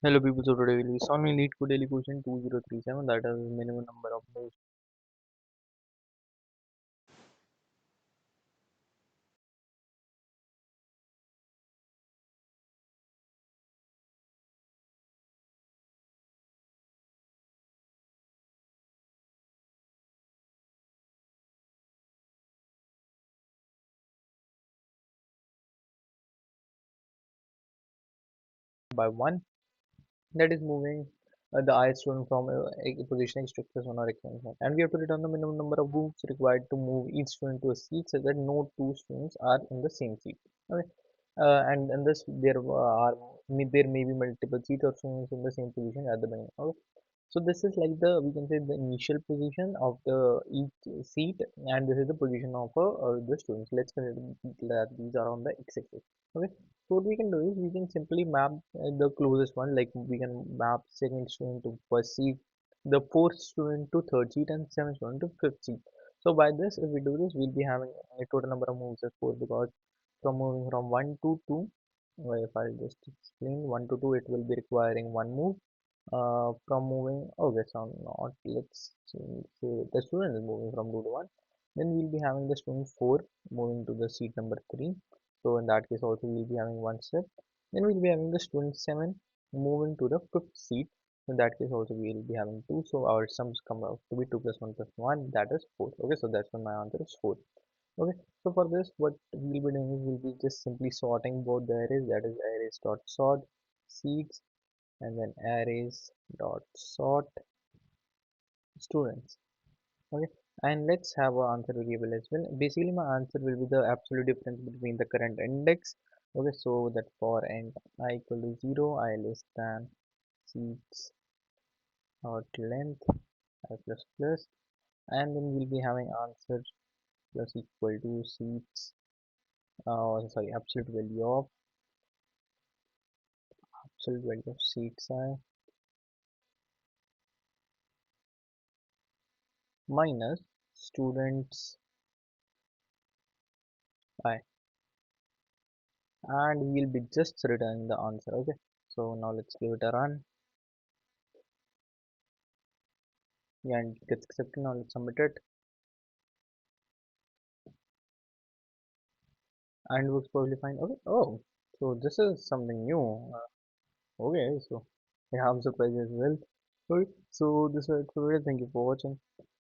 Hello people, so today we'll be solving LeetCode DailyQuestion 2037, that is minimum number of moves by one, that is moving the I student from a position structures on our example. And we have to return the minimum number of moves required to move each student to a seat so that no two students are in the same seat. Okay. And this there may be multiple seats or students in the same position at the beginning. Okay. So this is like the we can say the initial position of the each seat, and this is the position of the students. Let's consider that these are on the x-axis. Okay. So what we can do is we can simply map the closest one. Like we can map second student to first seat, the fourth student to third seat, and seventh student to fifth seat. So by this, if we do this, we'll be having a total number of moves as four because from moving from one to two. If I just explain one to two, it will be requiring one move from moving okay so not let's say the student is moving from 2 to 1, then we'll be having the student 4 moving to the seat number 3. So in that case also we'll be having one step. Then we'll be having the student 7 moving to the fifth seat. In that case also we'll be having 2, so our sums come out to be 2 plus 1 plus 1, that is 4. Okay, so that's why my answer is 4. Okay, so for this what we'll be doing is we'll be just simply sorting both the arrays, that is arrays dot sort seeds, and then arrays dot sort students. Okay, and let's have our answer variable as well. Basically my answer will be the absolute difference between the current index. Okay, so that for int I equal to 0, I less than seats dot length I plus plus, and then we'll be having answer plus equal to seats sorry absolute value of seats I minus students I, and we'll be just returning the answer. Okay, so now let's give it a run. Yeah, and it gets accepted. Now let's submit it, and it works perfectly fine. Okay, oh, so this is something new. Okay, so yeah, I'm surprised as well. Okay, so this is it for today. Thank you for watching.